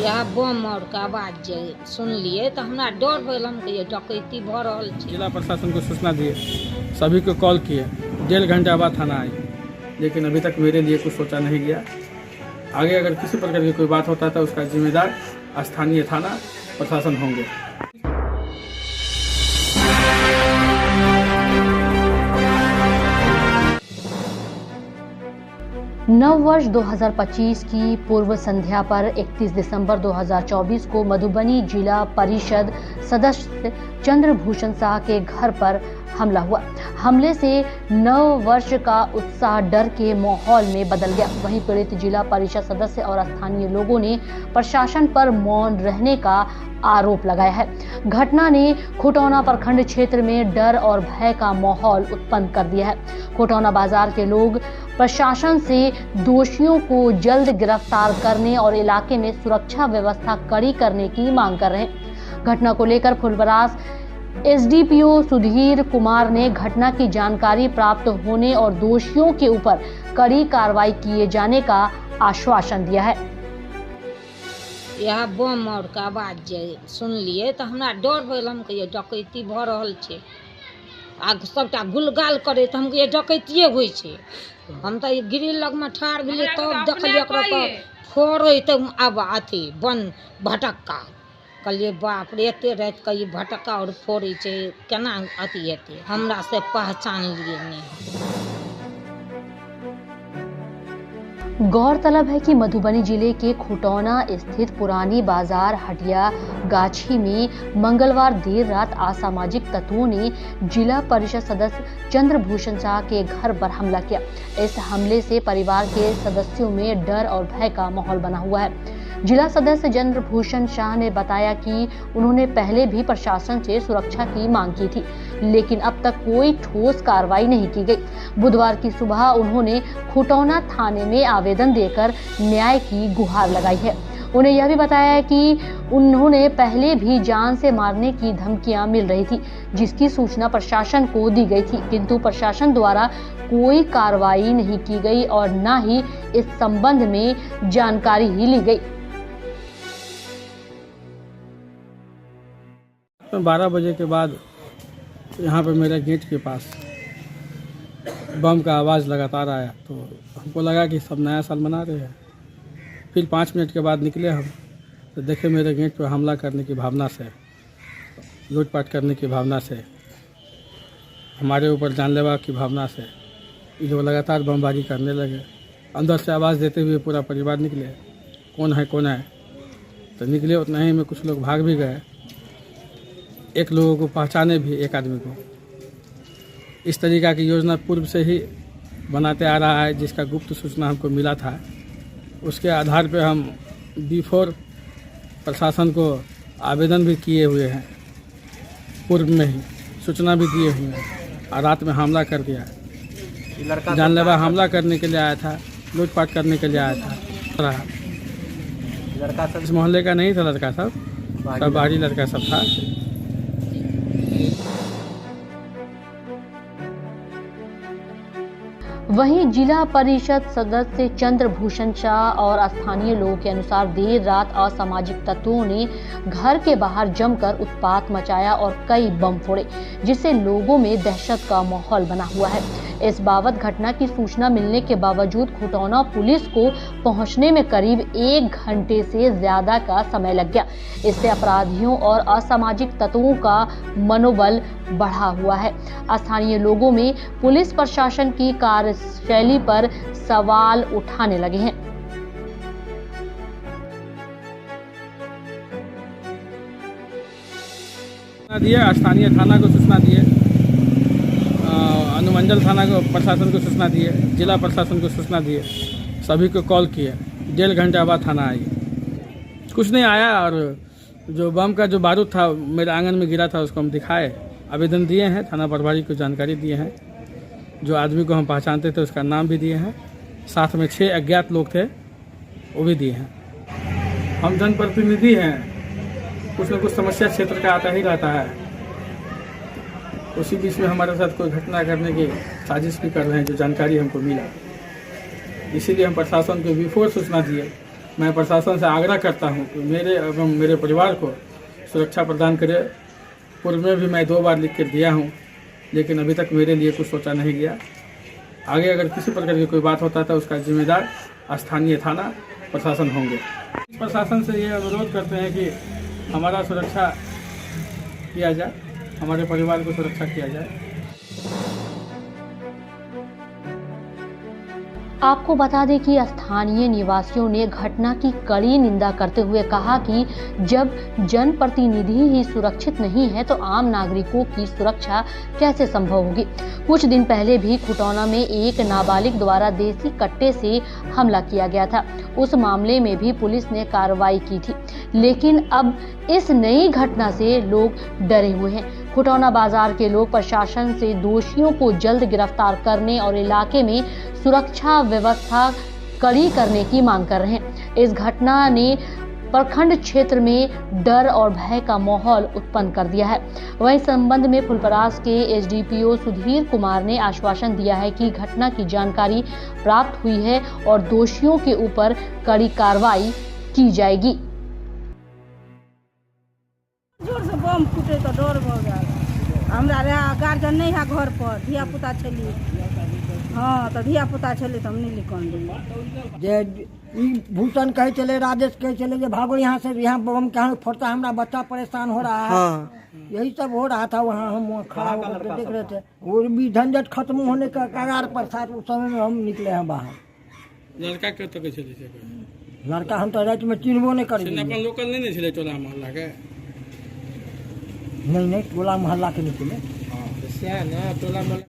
यह बम और का आवाज जे सुनलिए तो हमरा डर भेल। हम कहिए डकैती भ रहल छै। जिला प्रशासन को सूचना दिए, सभी को कॉल किए, 1.5 घंटा बाद थाना आई, लेकिन अभी तक मेरे लिए कुछ सोचा नहीं गया। आगे अगर किसी प्रकार की कोई बात होता है तो उसका जिम्मेदार स्थानीय थाना प्रशासन होंगे। नव वर्ष 2025 की पूर्व संध्या पर 31 दिसंबर 2024 को मधुबनी जिला परिषद सदस्य चंद्रभूषण शाह के घर पर हमला हुआ। हमले से नव वर्ष का उत्साह डर के माहौल में बदल गया। वहीं पीड़ित जिला परिषद सदस्य और स्थानीय लोगों ने प्रशासन पर मौन रहने का आरोप लगाया है। घटना ने खुटौना प्रखंड क्षेत्र में डर और भय का माहौल उत्पन्न कर दिया है। खुटौना बाजार के लोग प्रशासन से दोषियों को जल्द गिरफ्तार करने और इलाके में सुरक्षा व्यवस्था कड़ी करने की मांग कर रहे हैं। घटना को लेकर फुलपरास एसडीपीओ सुधीर कुमार ने घटना की जानकारी प्राप्त होने और दोषियों के ऊपर कड़ी कार्रवाई किए जाने का आश्वासन दिया है। यह बम और का आवाज जे सुनलिए तो हमरा डर भेल। हम कहिए डकैती भ रहल छै। आ सबटा गुलगाल करे तो हम कहिए डकैतिये होइ छै। हम तो ग्रिल लग में ठाड़ भेलिए तब देखलिए ओकरा तो फोड़े तो अब अथी बन भटक्का। कहलिए बाप रे एते रात के भटक्का और फोड़े छै, केना अथी हेतै। हमरा से पहचान लिए नहीं। गौरतलब है कि मधुबनी जिले के खुटौना स्थित पुरानी बाजार हटिया गाछी में मंगलवार देर रात असामाजिक तत्वों ने जिला परिषद सदस्य चंद्रभूषण शाह के घर पर हमला किया। इस हमले से परिवार के सदस्यों में डर और भय का माहौल बना हुआ है। जिला सदस्य चंद्रभूषण शाह ने बताया कि उन्होंने पहले भी प्रशासन से सुरक्षा की मांग की थी, लेकिन अब तक कोई ठोस कार्रवाई नहीं की गई। बुधवार की सुबह उन्होंने खुटौना थाने में आवेदन देकर न्याय की गुहार लगाई है। उन्हें यह भी बताया कि उन्होंने पहले भी जान से मारने की धमकियां मिल रही थी, जिसकी सूचना प्रशासन को दी गई थी, किंतु प्रशासन द्वारा कोई कार्रवाई नहीं की गई और न ही इस संबंध में जानकारी ही ली गई। 12 बजे के बाद यहाँ पे मेरे गेट के पास बम का आवाज़ लगातार आया, तो हमको लगा कि सब नया साल मना रहे हैं। फिर 5 मिनट के बाद निकले हम, तो देखे मेरे गेट पर हमला करने की भावना से, लूटपाट करने की भावना से, हमारे ऊपर जानलेवा की भावना से ये लोग लगातार बमबारी करने लगे। अंदर से आवाज़ देते हुए पूरा परिवार निकले, कौन है कौन है। तो निकले, उतना ही में कुछ लोग भाग भी गए। एक लोगों को पहचाने भी, एक आदमी को। इस तरीक़ा की योजना पूर्व से ही बनाते आ रहा है, जिसका गुप्त सूचना हमको मिला था। उसके आधार पे हम बिफोर प्रशासन को आवेदन भी किए हुए हैं, पूर्व में ही सूचना भी दिए हुए हैं, और रात में हमला कर दिया। जानलेवा हमला करने के लिए आया था, लूटपाट करने के लिए आया था। लड़का सब इस मोहल्ले का नहीं था, लड़का सब बाहरी लड़का सब था। वहीं जिला परिषद सदस्य चंद्रभूषण शाह और स्थानीय लोगों के अनुसार देर रात असामाजिक तत्वों ने घर के बाहर जमकर उत्पात मचाया और कई बम फोड़े, जिससे लोगों में दहशत का माहौल बना हुआ है। इस बाबत घटना की सूचना मिलने के बावजूद खुटौना पुलिस को पहुंचने में करीब 1 घंटे से ज्यादा का समय लग गया। इससे अपराधियों और असामाजिक तत्वों का मनोबल बढ़ा हुआ है। स्थानीय लोगों में पुलिस प्रशासन की कार्यशैली पर सवाल उठाने लगे हैं। स्थानीय थाना को सूचना दिए, अनुमंडल थाना को प्रशासन को सूचना दिए, जिला प्रशासन को सूचना दिए, सभी को कॉल किए। 1.5 घंटा बाद थाना आई, कुछ नहीं आया। और जो बम का जो बारूद था मेरे आंगन में गिरा था, उसको हम दिखाए, आवेदन दिए हैं, थाना प्रभारी को जानकारी दिए हैं। जो आदमी को हम पहचानते थे उसका नाम भी दिए हैं, साथ में 6 अज्ञात लोग थे वो भी दिए हैं। हम जनप्रतिनिधि हैं, कुछ न कुछ समस्या क्षेत्र का आता ही रहता है। उसी बीच में हमारे साथ कोई घटना करने की साजिश भी कर रहे हैं, जो जानकारी हमको मिला। इसीलिए हम प्रशासन को बिफोर सूचना दिए मैं प्रशासन से आग्रह करता हूँ कि मेरे एवं मेरे परिवार को सुरक्षा प्रदान करे। पूर्व में भी मैं 2 बार लिख कर दिया हूँ, लेकिन अभी तक मेरे लिए कुछ सोचा नहीं गया। आगे अगर किसी प्रकार की कोई बात होता है तो उसका जिम्मेदार स्थानीय थाना प्रशासन होंगे। प्रशासन से ये अनुरोध करते हैं कि हमारा सुरक्षा किया जाए, हमारे परिवार को सुरक्षा किया जाए। आपको बता दें कि स्थानीय निवासियों ने घटना की कड़ी निंदा करते हुए कहा कि जब जनप्रतिनिधि ही सुरक्षित नहीं है तो आम नागरिकों की सुरक्षा कैसे संभव होगी। कुछ दिन पहले भी खुटौना में एक नाबालिग द्वारा देसी कट्टे से हमला किया गया था। उस मामले में भी पुलिस ने कार्रवाई की थी, लेकिन अब इस नई घटना से लोग डरे हुए हैं। खुटौना बाजार के लोग प्रशासन से दोषियों को जल्द गिरफ्तार करने और इलाके में सुरक्षा व्यवस्था कड़ी करने की मांग कर रहे हैं। इस घटना ने प्रखंड क्षेत्र में डर और भय का माहौल उत्पन्न कर दिया है। वहीं संबंध में फुलपरास के एसडीपीओ सुधीर कुमार ने आश्वासन दिया है कि घटना की जानकारी प्राप्त हुई है और दोषियों के ऊपर कड़ी कार्रवाई की जाएगी। जोर से बम फूटे तो डर भ गेल। हमरा गार्जियन नहीं है घर पर, धिया पुता छलिए। हाँ तो धिया पुता छलिए तो हम नहीं लिखन दिए। जे भूषण कहे चले, राजेश कहे चले जे भागो यहाँ से, यहाँ बम कहाँ फोड़ता, हमारा बच्चा परेशान हो रहा है। हाँ। यही सब हो रहा था। वहाँ हम खड़ा होकर देख रहे थे। वो भी झंझट खत्म होने का कगार पर था। उस समय में हम निकले हैं बाहर। लड़का के तो चले थे? लड़का हम तो रात में चिन्हबो नहीं कर अपन लोकल नहीं चले, टोला मोहल्ला के नहीं टोला मोहल्ला के निकले। टोला मोहल्ला